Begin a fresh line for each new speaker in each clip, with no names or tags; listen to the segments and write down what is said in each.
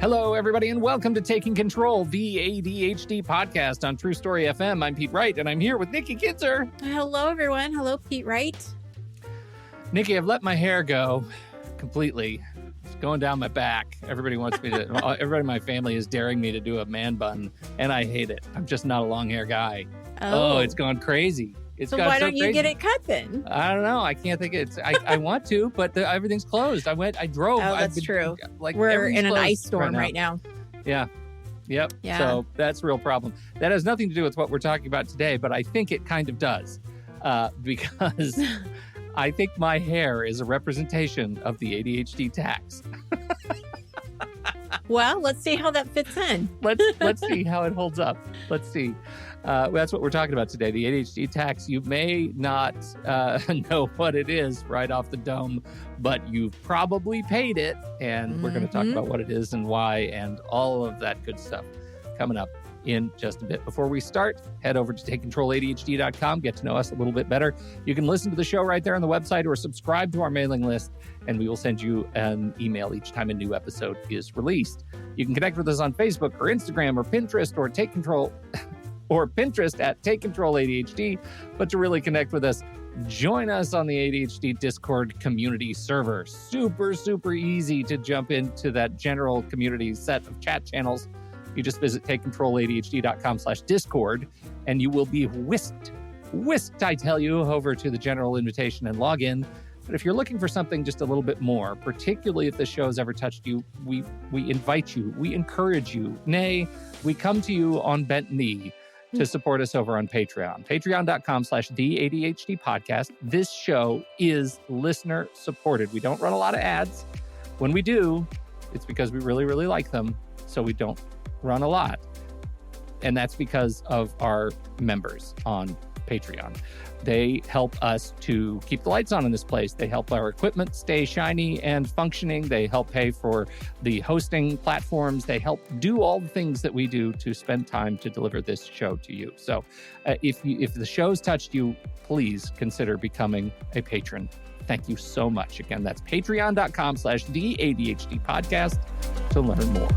Hello, everybody, and welcome to Taking Control, the ADHD podcast on True Story FM. I'm Pete Wright, and I'm here with Nikki Kitzer.
Hello, everyone. Hello, Pete Wright.
Nikki, I've let my hair go completely. It's going down my back. Everybody wants me to, everybody in my family is daring me to do a man bun, and I hate it. I'm just not a long hair guy. Oh, it's gone crazy.
So why don't you get it cut then?
I don't know. I can't think it's. I want to, but everything's closed. I drove.
Oh, that's true. We're in an ice storm right now.
Yeah. Yep.
Yeah.
So that's a real problem. That has nothing to do with what we're talking about today, but I think it kind of does, because I think my hair is a representation of the ADHD tax.
Well, let's see how that fits in.
Let's see how it holds up. Let's see. That's what we're talking about today, the ADHD tax. You may not know what it is right off the dome, but you've probably paid it, and we're going to talk about what it is and why and all of that good stuff coming up in just a bit. Before we start, head over to takecontroladhd.com, get to know us a little bit better. You can listen to the show right there on the website or subscribe to our mailing list, and we will send you an email each time a new episode is released. You can connect with us on Facebook or Instagram or Pinterest or Take Control or Pinterest at Take Control ADHD. But to really connect with us, join us on the ADHD Discord community server. Super, super easy to jump into that general community set of chat channels. You just visit takecontroladhd.com/discord, and you will be whisked, I tell you, over to the general invitation and log in. But if you're looking for something just a little bit more, particularly if this show has ever touched you, we invite you, we encourage you, nay, we come to you on bent knee to support us over on Patreon. Patreon.com/TheADHD podcast. This show is listener supported. We don't run a lot of ads. When we do, it's because we really, really like them. So we don't run a lot. And that's because of our members on Patreon. They help us to keep the lights on in this place. They help our equipment stay shiny and functioning. They help pay for the hosting platforms. They help do all the things that we do to spend time to deliver this show to you. So if the show's touched you, please consider becoming a patron. Thank you so much. Again, that's patreon.com/TheADHD podcast to learn more.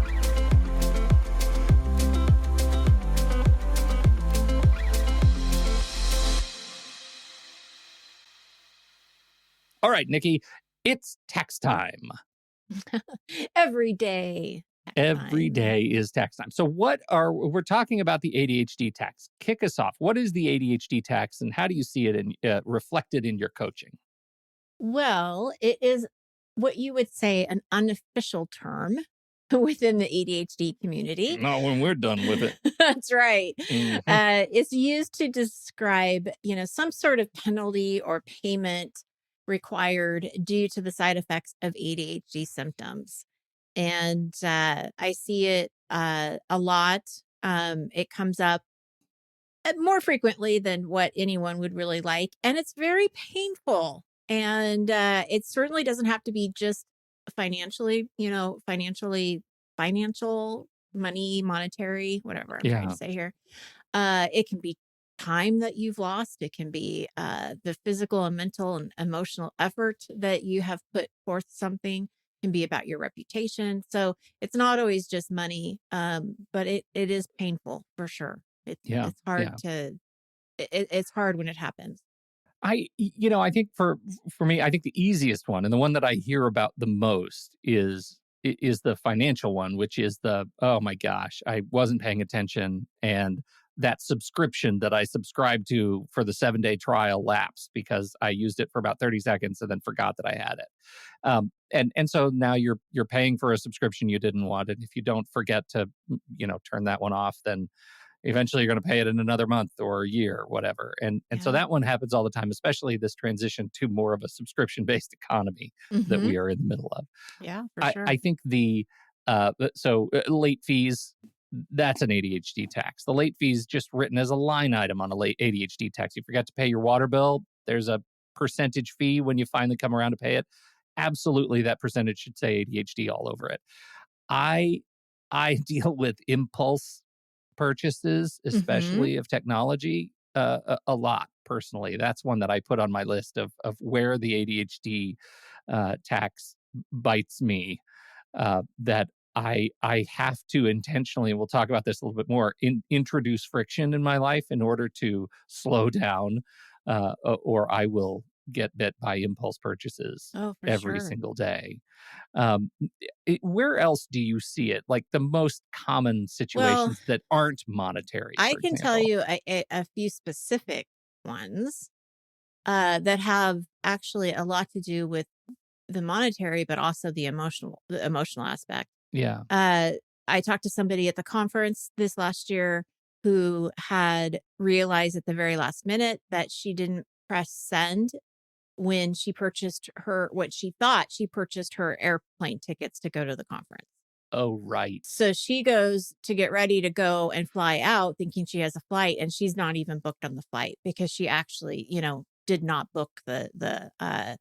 All right, Nikki, it's tax time.
Every day.
Every day is tax time. So we're talking about the ADHD tax. Kick us off. What is the ADHD tax, and how do you see it reflected in your coaching?
Well, it is what you would say an unofficial term within the ADHD community.
Not when we're done with it.
That's right.
Mhm.
It's used to describe, some sort of penalty or payment required due to the side effects of ADHD symptoms. And I see it a lot. It comes up more frequently than what anyone would really like. And it's very painful. And it certainly doesn't have to be just financial, money, monetary, whatever I'm trying to say here. It can be time that you've lost. It can be the physical and mental and emotional effort that you have put forth. Something can be about your reputation. So it's not always just money, but it is painful for sure. It's hard it's hard when it happens.
I think for me, I think the easiest one and the one that I hear about the most is the financial one, which is oh my gosh, I wasn't paying attention, and that subscription that I subscribed to for the 7-day trial lapsed because I used it for about 30 seconds and then forgot that I had it. And so now you're paying for a subscription you didn't want. And if you don't forget to, turn that one off, then eventually you're going to pay it in another month or a year or whatever. And so that one happens all the time, especially this transition to more of a subscription-based economy that we are in the middle of.
Yeah, for sure.
I think late fees, that's an ADHD tax. The late fee is just written as a line item on a late ADHD tax. You forget to pay your water bill, there's a percentage fee when you finally come around to pay it. Absolutely, that percentage should say ADHD all over it. I deal with impulse purchases, especially of technology, a lot personally. That's one that I put on my list of where the ADHD tax bites me. That I have to intentionally, and we'll talk about this a little bit more, introduce friction in my life in order to slow down, or I will get bit by impulse purchases
Oh, for
every
sure.
single day. Um, where else do you see it? Like the most common
Well,
situations that aren't monetary,
I
for
can tell
example.
you a few specific ones that have actually a lot to do with the monetary, but also the emotional aspect.
Yeah.
Uh, I talked to somebody at the conference this last year who had realized at the very last minute that she didn't press send when she purchased what she thought she purchased her airplane tickets to go to the conference.
Oh, right.
So she goes to get ready to go and fly out thinking she has a flight, and she's not even booked on the flight because she actually, did not book the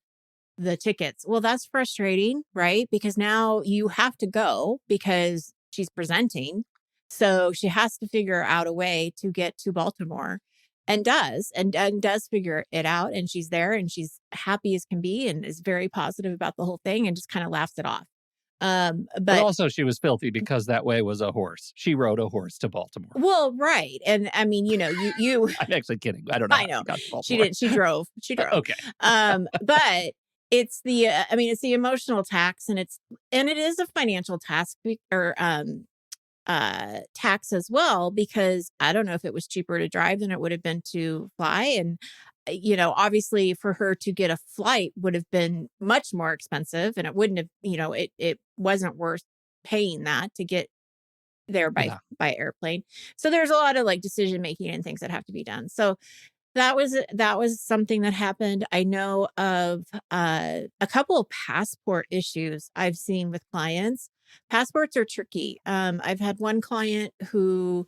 tickets. Well, that's frustrating, right? Because now you have to go because she's presenting. So she has to figure out a way to get to Baltimore and does figure it out. And she's there and she's happy as can be and is very positive about the whole thing and just kind of laughs it off.
But
But
also she was filthy because that way was a horse. She rode a horse to Baltimore.
well, right. And I mean, you
I'm actually kidding. I don't know
I
how
know
she got to
she
Baltimore.
didn't, she drove.
Okay.
But it's the emotional tax and it is a financial tax or tax as well, because I don't know if it was cheaper to drive than it would have been to fly. And, obviously for her to get a flight would have been much more expensive and it wouldn't have, it wasn't worth paying that to get there
Yeah.
by airplane. So there's a lot of like decision making and things that have to be done. So that was something that happened. I know of a couple of passport issues I've seen with clients. Passports are tricky. I've had one client who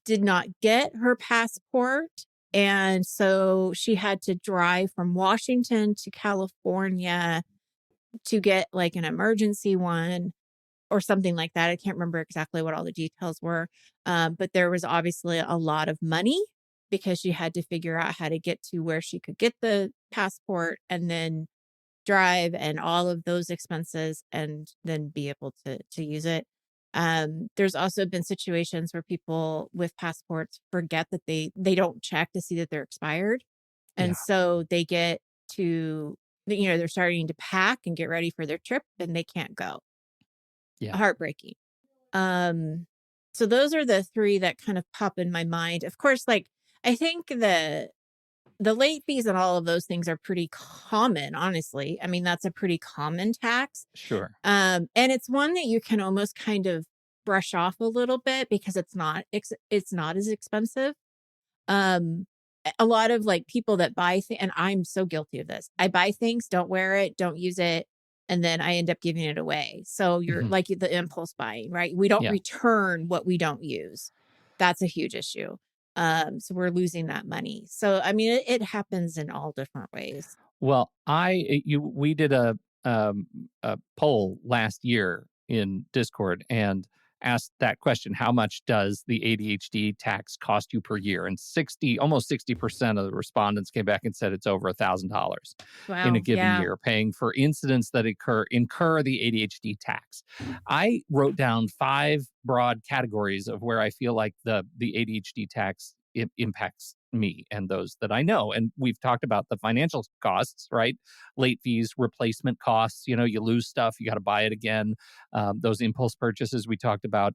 did not get her passport, and so she had to drive from Washington to California to get like an emergency one or something like that. I can't remember exactly what all the details were. But there was obviously a lot of money because she had to figure out how to get to where she could get the passport and then drive and all of those expenses and then be able to use it. There's also been situations where people with passports forget that they don't check to see that they're expired. And
Yeah.
so they get to, they're starting to pack and get ready for their trip and they can't go.
Yeah.
Heartbreaking. Um, so those are the 3 that kind of pop in my mind. Of course, like, I think the late fees and all of those things are pretty common, honestly. I mean, that's a pretty common tax.
Sure.
And it's one that you can almost kind of brush off a little bit because it's not as expensive. Um, a lot of like people that buy things, and I'm so guilty of this. I buy things, don't wear it, don't use it, and then I end up giving it away. So you're
Hmm.
like the impulse buying, right? We don't
Yeah.
return what we don't use. That's a huge issue. So we're losing that money. So I mean, it happens in all different ways.
Well, we did a poll last year in Discord and asked that question: How much does the ADHD tax cost you per year? And almost 60% of the respondents came back and said it's over $1,000 in a
Wow.
given
Yeah.
year, paying for incidents that incur the ADHD tax. I wrote down 5 broad categories of where I feel like the ADHD tax impacts me and those that I know. And we've talked about the financial costs, right? Late fees, replacement costs. You lose stuff, you got to buy it again. Those impulse purchases we talked about,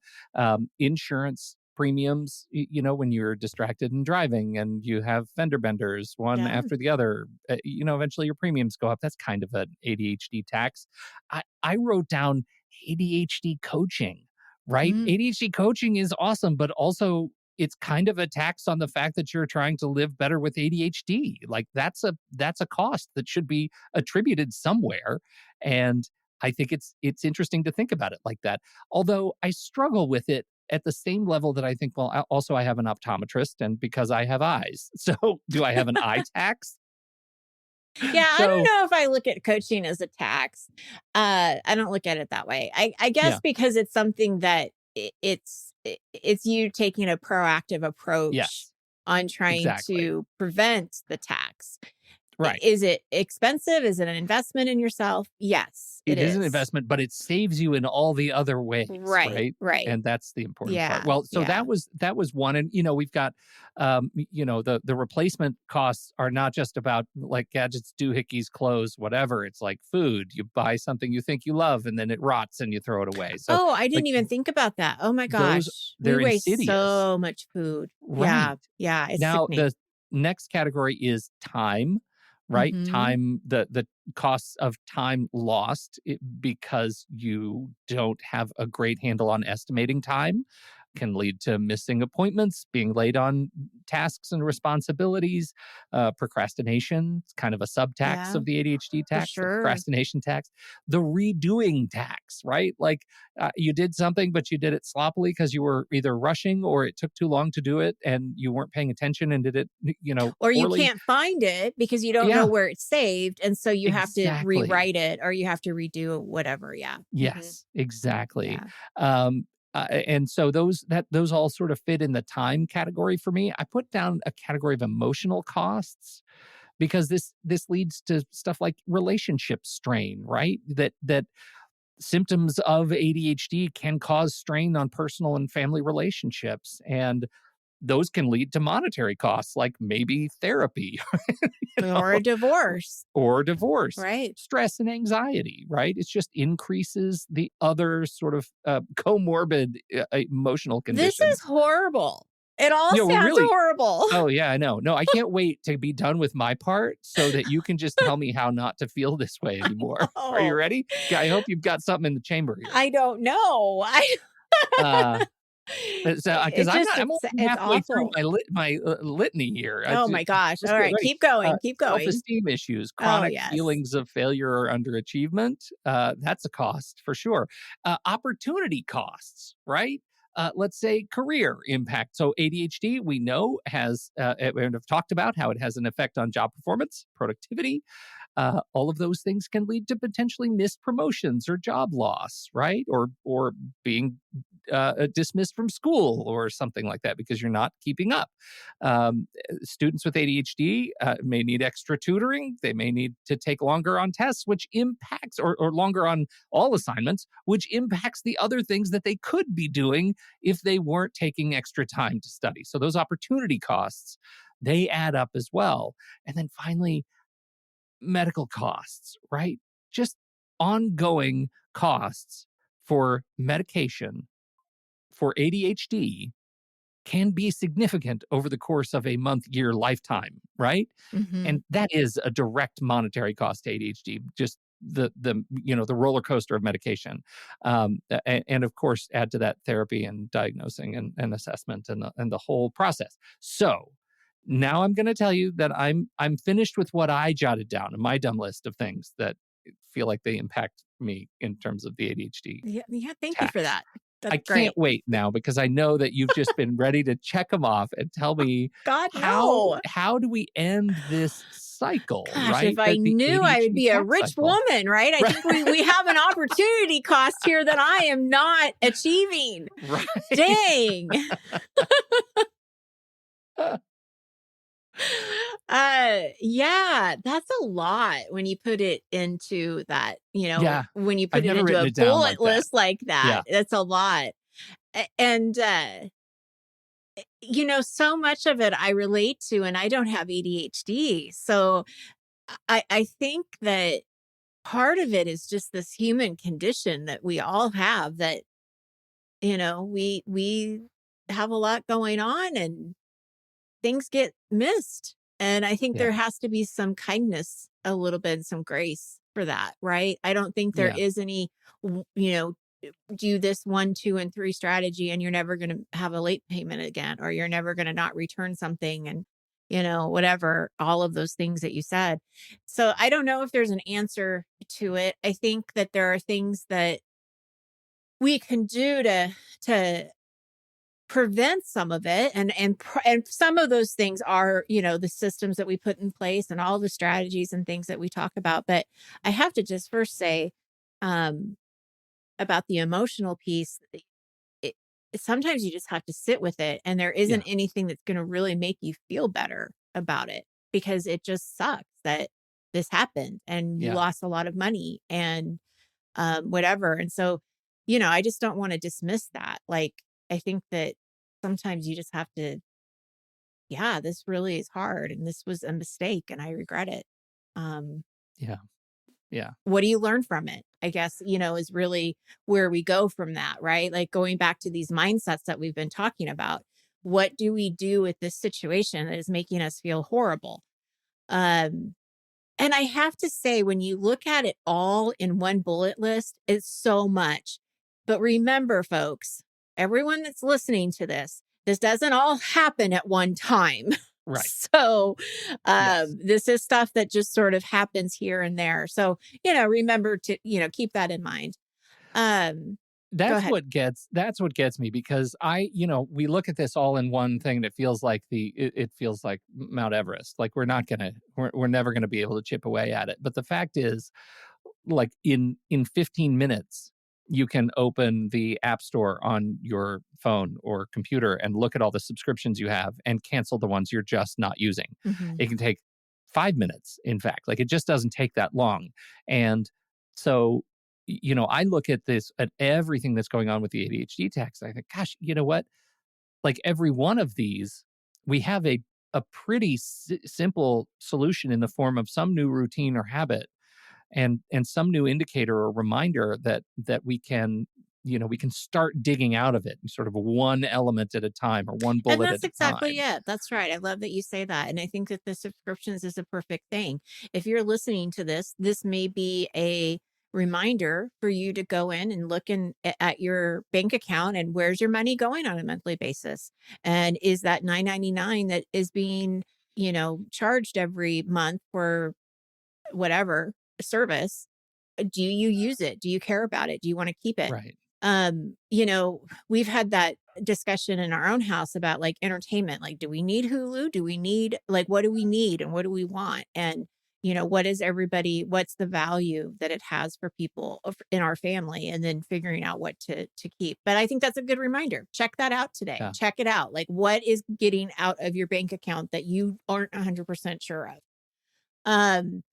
insurance premiums. When you're distracted and driving, and you have fender benders one
Yeah.
after the other. Eventually your premiums go up. That's kind of an ADHD tax. I wrote down ADHD coaching. Right?
Mm.
ADHD coaching is awesome, but also it's kind of a tax on the fact that you're trying to live better with ADHD. Like that's a cost that should be attributed somewhere. And I think it's interesting to think about it like that. Although I struggle with it at the same level that I think, well, I have an optometrist and because I have eyes. So do I have an eye tax?
Yeah, I don't
So
know if I look at coaching as a tax. I don't look at it that way. I guess
yeah,
because it's something that it's you taking a proactive approach
yes,
on trying
exactly.
to prevent the tax.
Right.
Is it expensive? Is it an investment in yourself? Yes, it
It is an
is.
investment, but it saves you in all the other ways,
Right,
right?
right.
And that's the important part.
Yeah,
Well, so
yeah,
that was one, and we've got, the replacement costs are not just about like gadgets, doohickeys, clothes, whatever. It's like food. You buy something you think you love, and then it rots, and you throw it away. So,
Oh, I
like
didn't even think about that. Oh my
those,
gosh. We
they're
waste
insidious,
so much food.
right?
Yeah, yeah, it's
Now,
sickening.
the next category is time, right?
Mhm.
Time, the costs of time lost because you don't have a great handle on estimating time can lead to missing appointments, being late on tasks and responsibilities, procrastination. It's kind of a subtax
Yeah,
of the ADHD
for
tax, the
sure.
procrastination tax, the redoing tax, right? Like you did something, but you did it sloppily because you were either rushing or it took too long to do it and you weren't paying attention and did it,
Or you
poorly.
can't find it because you don't know
Yeah,
where it's saved, and so you have to
exactly.
rewrite it or you have to redo whatever, yeah. Mhm.
Yes, exactly.
Yeah.
Um, and so those all sort of fit in the time category for me. I put down a category of emotional costs because this leads to stuff like relationship strain, right? That symptoms of ADHD can cause strain on personal and family relationships, and those can lead to monetary costs, like maybe therapy,
Or a
know,
divorce,
or divorce,
right?
stress and anxiety, right? It just increases the other sort of comorbid emotional
This is
conditions.
horrible. It all
Well,
sounds
really,
horrible.
oh, yeah, I know. No, I can't wait to be done with my part so that you can just tell me how not to feel this way anymore. Are you
Oh,
ready? Yeah, I hope you've got something in the chamber here.
I don't know. I
Uh, so, because
it just
I'm only
it's
halfway through
awful.
my litany here.
Oh my gosh.
Just
All
get
right,
ready.
keep going, keep going.
Self-esteem issues,
Oh,
chronic
yes.
feelings of failure or underachievement. That's a cost for sure. Opportunity costs, right? Let's say career impact. So ADHD, we know, has and have talked about how it has an effect on job performance, productivity. All of those things can lead to potentially missed promotions or job loss, right? Or being dismissed from school or something like that because you're not keeping up. Students with ADHD may need extra tutoring. They may need to take longer on tests, which impacts, or longer on all assignments, which impacts the other things that they could be doing if they weren't taking extra time to study. So those opportunity costs, they add up as well. And then finally, medical costs, right? Just ongoing costs for medication for ADHD can be significant over the course of a month, year, lifetime, right?
Mhm.
And that is a direct monetary cost to ADHD, just the roller coaster of medication, and of course add to that therapy and diagnosing and assessment and the whole process. So now I'm going to tell you that I'm finished with what I jotted down in my dumb list of things that feel like they impact me in terms of the ADHD
Yeah, yeah, thank you for
tax.
that. That's
I can't
great.
wait now because I know that you've just been ready to check them off and tell me
God,
how
no.
how do we end this cycle,
Gosh, if
right?
I
The
knew I would
ADHD
be a
tax
rich
cycle.
woman, right? I
Right.
think we have an opportunity cost here that I am not achieving.
Right.
Dang. Yeah, that's a lot when you put it into that,
Yeah.
when you
I've
put it
never
into
written
a
it down
bullet
like that.
list like that.
Yeah.
That's a lot. And so much of it I relate to, and I don't have ADHD. So I think that part of it is just this human condition that we all have, that we have a lot going on and things get missed. And I think there
Yeah.
has to be some kindness, a little bit, some grace for that, right? I don't think there
Yeah.
is any, w- you know, do this 1, 2, and 3 strategy and you're never going to have a late payment again, or you're never going to not return something. And, whatever, all of those things that you said. So I don't know if there's an answer to it. I think that there are things that we can do to prevent some of it, and some of those things are, the systems that we put in place and all the strategies and things that we talk about. But I have to just first say, um about the emotional piece, it, sometimes you just have to sit with it, and there isn't
Yeah.
anything that's going to really make you feel better about it, because it just sucks. that this happened and you
Yeah.
lost a lot of money and whatever. And so, I just don't want to dismiss that. Like, I think that sometimes you just have to, yeah, this really is hard and this was a mistake and I regret it. Um,
Yeah. Yeah.
what do you learn from it? I guess, is really where we go from that, right? Like going back to these mindsets that we've been talking about. What do we do with this situation that is making us feel horrible? Um, and I have to say, when you look at it all in one bullet list, it's so much. But remember, folks, everyone that's listening to this doesn't all happen at one time.
Right.
So
Yes.
this is stuff that just sort of happens here and there. So, remember to, keep that in mind. Um, go ahead.
That's what gets me, because we look at this all in one thing and it feels like it feels like Mount Everest. Like we're never gonna be able to chip away at it. But the fact is, like in 15 minutes, you can open the app store on your phone or computer and look at all the subscriptions you have and cancel the ones you're just not using.
Mhm.
It can take 5 minutes, in fact. Like, it just doesn't take that long. And so, I look at everything that's going on with the ADHD tax. I think, gosh, you know what? Like, every one of these, we have a pretty simple solution in the form of some new routine or habit, and some new indicator or reminder that we can start digging out of it, sort of one element at a time or one
And
bullet at
that's
a
exactly
time.
it. That's right. I love that you say that. And I think that the subscriptions is a perfect thing. If you're listening to this may be a reminder for you to go in and look at your bank account and where's your money going on a monthly basis. And is that 9.99 that is being, charged every month for whatever service, do you use it? Do you care about it? Do you want to keep it?
Right.
We've had that discussion in our own house about like entertainment. Like, do we need Hulu? Do we need, like, what do we need and what do we want? And, what's the value that it has for people in our family, and then figuring out what to keep. But I think that's a good reminder. Check that out today.
Yeah.
Check it out. Like, what is getting out of your bank account that you aren't 100% sure of? Um,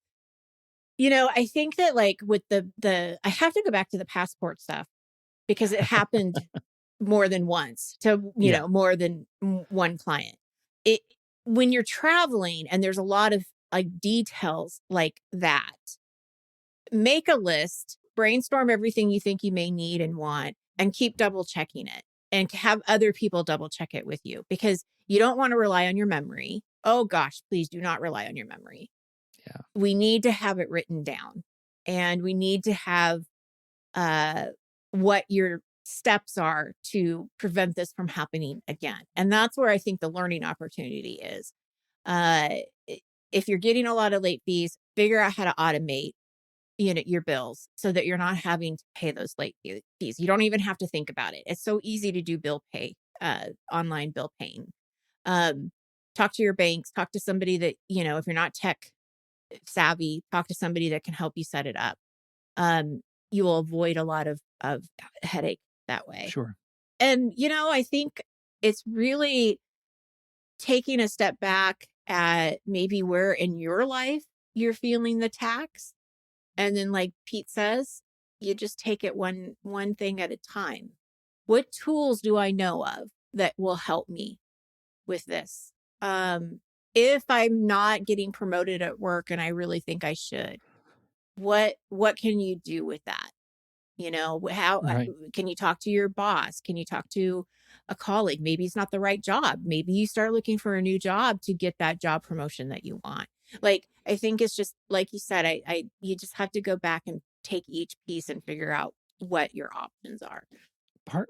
I think that, like, with the I have to go back to the passport stuff because it happened more than once to,
Yeah.
more than one client. It When you're traveling and there's a lot of like details like that, make a list, brainstorm everything you think you may need and want, and keep double checking it and have other people double check it with you, because you don't want to rely on your memory. Oh gosh, please do not rely on your memory.
Yeah.
We need to have it written down, and we need to have uh, what your steps are to prevent this from happening again. And that's where I think the learning opportunity is. Uh, if you're getting a lot of late fees, figure out how to automate, your bills so that you're not having to pay those late fees. You don't even have to think about it. It's so easy to do bill pay, online bill paying. Um, talk to your banks, talk to somebody that, if you're not tech savvy, talk to somebody that can help you set it up. Um, you will avoid a lot of headache that way.
Sure.
And, I think it's really taking a step back at maybe where in your life you're feeling the tax. And then, like Pete says, you just take it one thing at a time. What tools do I know of that will help me with this? If I'm not getting promoted at work and I really think I should, what can you do with that? How
Right.
can you talk to your boss? Can you talk to a colleague? Maybe it's not the right job. Maybe you start looking for a new job to get that job promotion that you want. Like, I think it's just like you said, you just have to go back and take each piece and figure out what your options are.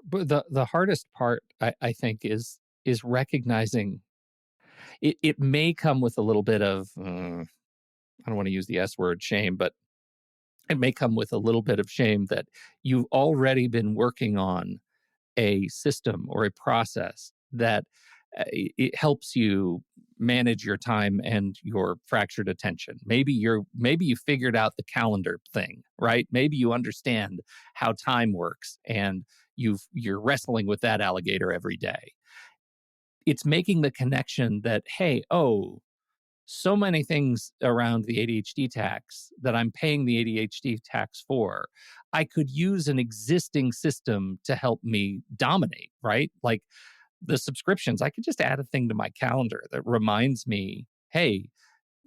But the hardest part, I think, is recognizing it may come with a little bit of, I don't want to use the S word, shame, but it may come with a little bit of shame that you've already been working on a system or a process that it helps you manage your time and your fractured attention. Maybe you figured out the calendar thing, right? Maybe you understand how time works and you're wrestling with that alligator every day. It's making the connection that, hey, oh, so many things around the ADHD tax that I'm paying the ADHD tax for. I could use an existing system to help me dominate, right? Like the subscriptions, I could just add a thing to my calendar that reminds me, hey,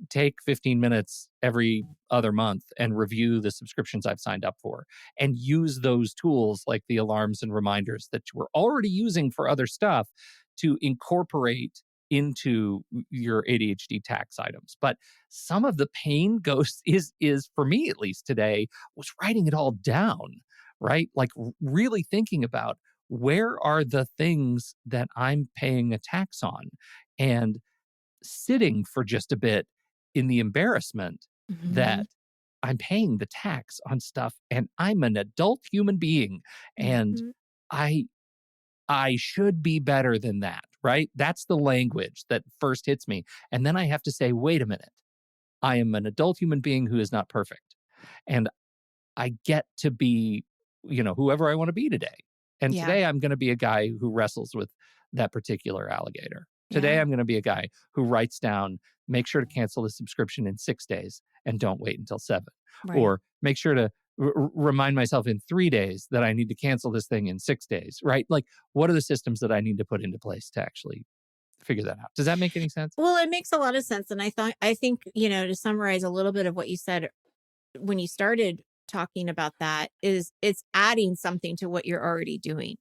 take 15 minutes every other month and review the subscriptions I've signed up for, and use those tools like the alarms and reminders that you were already using for other stuff to incorporate into your ADHD tax items. But some of the pain goes is for me, at least today, was writing it all down, right? Like really thinking about, where are the things that I'm paying a tax on, and sitting for just a bit in the embarrassment
Mhm.
that I'm paying the tax on stuff and I'm an adult human being, and
Mhm.
I I should be better than that, right? That's the language that first hits me. And then I have to say, wait a minute. I am an adult human being who is not perfect. And I get to be, whoever I want to be today. And
Yeah.
today I'm going to be a guy who wrestles with that particular alligator. Today
Yeah.
I'm going to be a guy who writes down, make sure to cancel the subscription in 6 days and don't wait until 7.
Right.
Or make sure to remind myself in 3 days that I need to cancel this thing in 6 days, right? Like, what are the systems that I need to put into place to actually figure that out? Does that make any sense?
Well, it makes a lot of sense. And I think, to summarize a little bit of what you said when you started talking about that, is it's adding something to what you're already doing.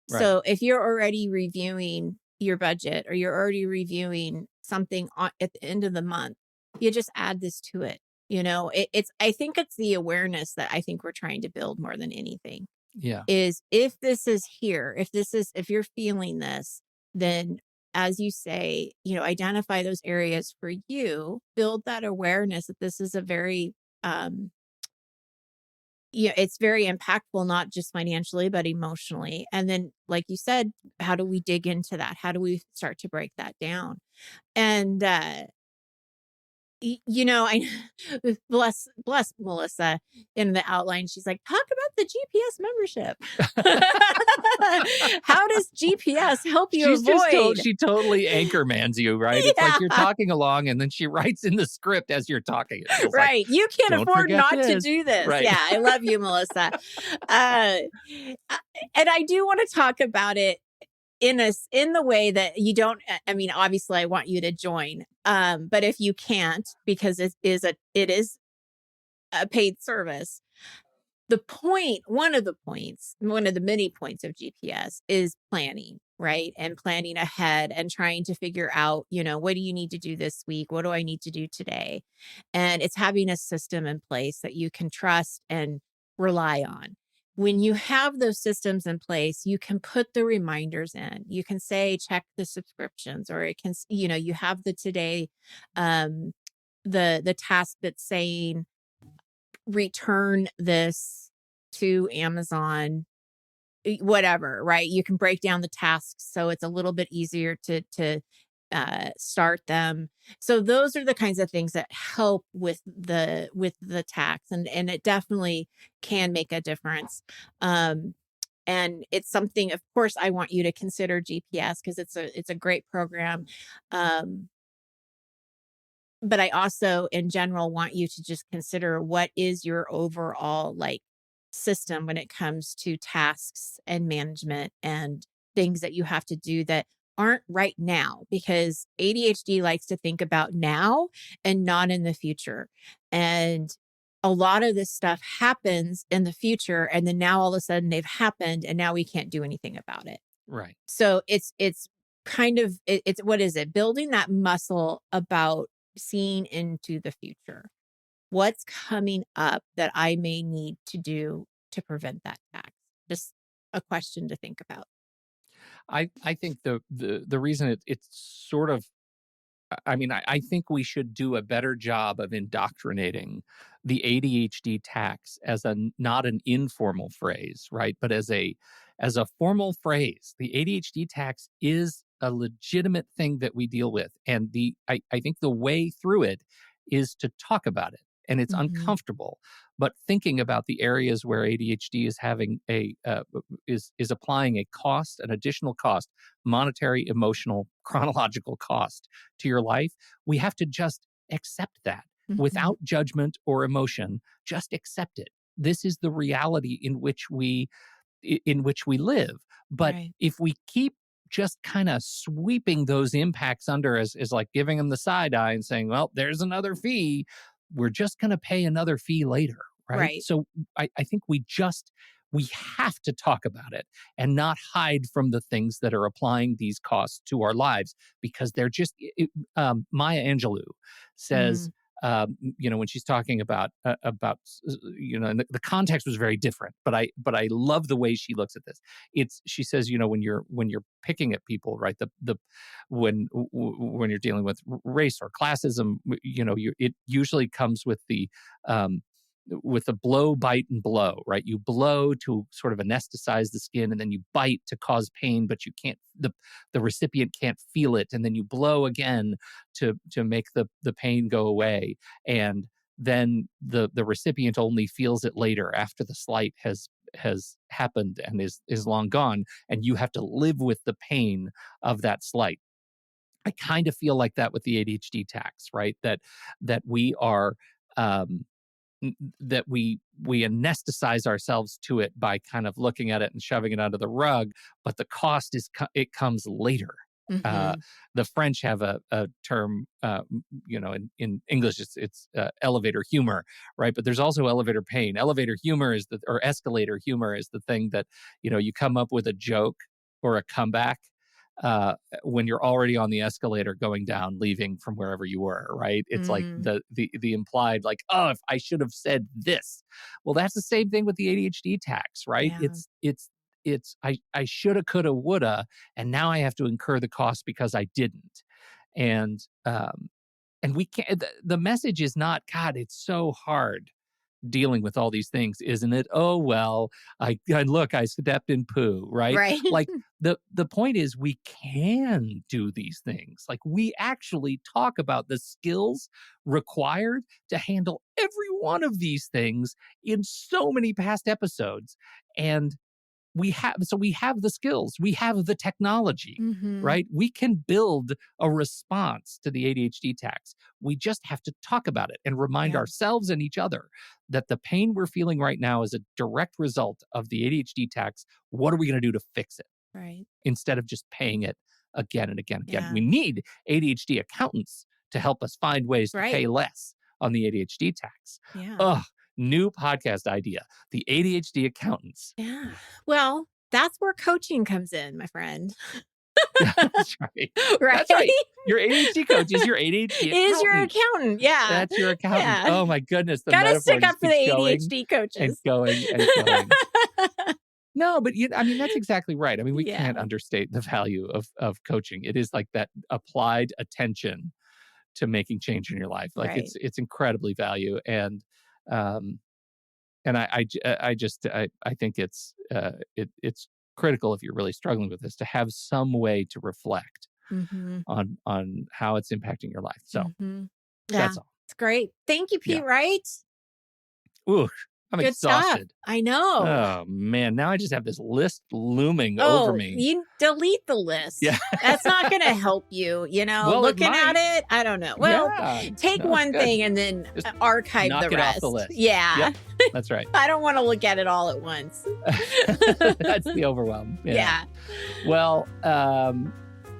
Right.
So if you're already reviewing your budget, or you're already reviewing something at the end of the month, you just add this to it. I think it's the awareness that I think we're trying to build more than anything,
Yeah.
is if this is here, if you're feeling this, then, as you say, identify those areas for you, build that awareness that this is a very, um, it's very impactful, not just financially, but emotionally. And then, like you said, how do we dig into that? How do we start to break that down? And, I bless Melissa in the outline. She's like, talk about the GPS membership. How does GPS help you avoid?
She totally anchormans you, right? It's like you're
Yeah,
talking along and then she writes in the script as you're talking. It feels like,
right. You can't
don't
afford
forget
not to
this.
do this.
Right.
Yeah, I love you, Melissa. Uh, and I do want to talk about it in the way that you don't. I mean, obviously I want you to join, but if you can't, because it is a paid service, one of the many points of GPS is planning, right? And planning ahead and trying to figure out, what do you need to do this week? What do I need to do today? And it's having a system in place that you can trust and rely on. When you have those systems in place, you can put the reminders in. You can say, check the subscriptions, or it can, you have the today, um, the task that's saying, return this to Amazon, whatever, right? You can break down the tasks so it's a little bit easier to start them. So those are the kinds of things that help with the tax, and it definitely can make a difference. Um, and it's something, of course, I want you to consider GPS because it's a great program. Um, but I also, in general, want you to just consider, what is your overall, like, system when it comes to tasks and management and things that you have to do that aren't right now, because ADHD likes to think about now and not in the future. And a lot of this stuff happens in the future, and then now all of a sudden they've happened and now we can't do anything about it.
Right.
So it's kind of it's what is it? Building that muscle about seeing into the future. What's coming up that I may need to do to prevent that tax? Just a question to think about.
I think the reason it's sort of, I mean, I think we should do a better job of indoctrinating the ADHD tax as not an informal phrase, right? But as a formal phrase. The ADHD tax is a legitimate thing that we deal with. And I think the way through it is to talk about it and it's
Mhm.
uncomfortable. But thinking about the areas where ADHD is having is applying a cost, an additional cost, monetary, emotional, chronological cost to your life, we have to just accept that
Mhm.
without judgment or emotion. Just accept it. This is the reality in which we live. But
Right.
if we keep just kind of sweeping those impacts under as like giving them the side eye and saying, well, there's another fee, we're just going to pay another fee later. Right.
Right.
So I think we have to talk about it and not hide from the things that are applying these costs to our lives, because they're just, Maya Angelou says,
Mm.
when she's talking about, and the context was very different, but I love the way she looks at this. She says, when you're picking at people, right? When you're dealing with race or classism, it usually comes um, with the blow, bite, and blow, right? You blow to sort of anesthetize the skin, and then you bite to cause pain, but you can't, the recipient can't feel it. And then you blow again to make the pain go away. And then the recipient only feels it later after the slight has happened and is long gone. And you have to live with the pain of that slight. I kind of feel like that with the ADHD tax, right? That we are, that we anesthetize ourselves to it by kind of looking at it and shoving it under the rug, but the cost it comes later. Uh,
Mhm.
the French have a term, in English it's elevator humor, right? But there's also elevator pain. Elevator humor or escalator humor is the thing that you come up with a joke or a comeback uh, when you're already on the escalator going down, leaving from wherever you were, right? It's like
Mm.
the implied, like, oh, if I should have said this. Well, that's the same thing with the ADHD tax, right?
Yeah.
I shoulda, coulda, woulda, and now I have to incur the cost because I didn't. And we can't. The message is not, God, it's so hard dealing with all these things, isn't it? Oh well, I stepped in poo, right?
Right.
Like the point is we can do these things. Like we actually talk about the skills required to handle every one of these things in so many past episodes. And we have the skills, we have the technology,
Mhm.
right? We can build a response to the ADHD tax. We just have to talk about it and remind
Yeah.
ourselves and each other that the pain we're feeling right now is a direct result of the ADHD tax. What are we going to do to fix it
Right.
instead of just paying it again and again and again?
Yeah.
We need ADHD accountants to help us find ways to
Right.
pay less on the ADHD tax.
Yeah.
Ugh, new podcast idea, the ADHD accountants.
Yeah. Well, that's where coaching comes in, my friend.
That's right.
Right?
That's right. Your ADHD coach is your ADHD
Is your
accountant.
accountant. Yeah.
That's your accountant.
Yeah.
Oh my goodness, the
Gotta
metaphor
stick up
just
for the
keeps going
ADHD
and
coaches.
going and going. No, but I mean, that's exactly right. I mean, we can't
Yeah.
understate the value of coaching. It is like that applied attention to making change in your life. Like
Right.
it's incredibly value, um and I think it's critical if you're really struggling with this to have some way to reflect
Mhm.
on how it's impacting your life. So
Mhm. Yeah.
that's all.
It's great. Thank you,
Yeah.
Pete Wright.
Ooh, I'm
Good stuff.
exhausted.
I know.
Oh man, now I just have this list looming over
Oh,
me.
you delete the
Yeah.
list. That's not going to help you,
Well, it
looking at
might.
it. I don't know. Well,
Yeah.
take
No, it's
one
good.
thing and then
Just
archive
knock
the
it off
rest.
the list.
Yeah.
Yep. That's right.
I don't want to look at it all at once.
That's the overwhelm.
Yeah.
Well,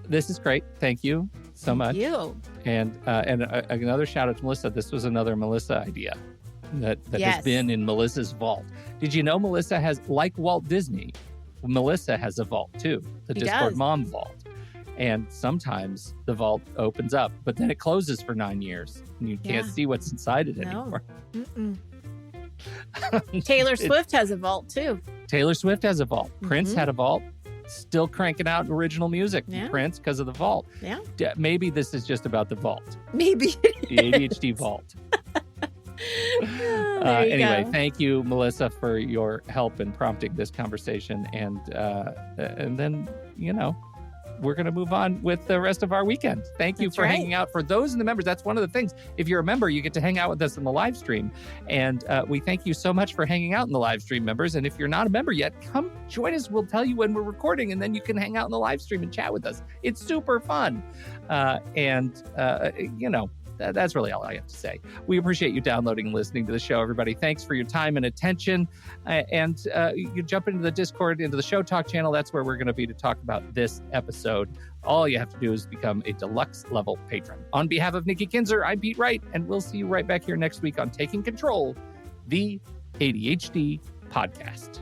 this is great. Thank you so
Thank
much.
you.
And another shout out to Melissa. This was another Melissa idea that has
Yes.
been in Melissa's vault. Did you know Melissa has, like Walt Disney, Melissa has a vault too, the
She
Discord
does.
Mom vault. And sometimes the vault opens up, but then it closes for 9 years and you can't
Yeah.
see what's inside it
No.
anymore.
Mm-mm. Taylor Swift has a vault too.
Taylor Swift has a vault. Prince
Mhm.
had a vault. Still cranking out original music.
Yeah.
Prince because of the vault.
Yeah.
Maybe this is just about the vault,
Maybe.
the ADHD vault.
Oh, there you
Anyway,
go.
thank you, Melissa, for your help in prompting this conversation. And then, we're going to move on with the rest of our weekend. Thank you
That's
for
right.
hanging out. For those in the members, that's one of the things. If you're a member, you get to hang out with us in the live stream. And we thank you so much for hanging out in the live stream, members. And if you're not a member yet, come join us. We'll tell you when we're recording, and then you can hang out in the live stream and chat with us. It's super fun. That's really all I have to say. We appreciate you downloading and listening to the show, everybody. Thanks for your time and attention. You jump into the Discord, into the Show Talk channel. That's where we're going to be to talk about this episode. All you have to do is become a deluxe level patron. On behalf of Nikki Kinzer, I'm Pete Wright, and we'll see you right back here next week on Taking Control, the ADHD podcast.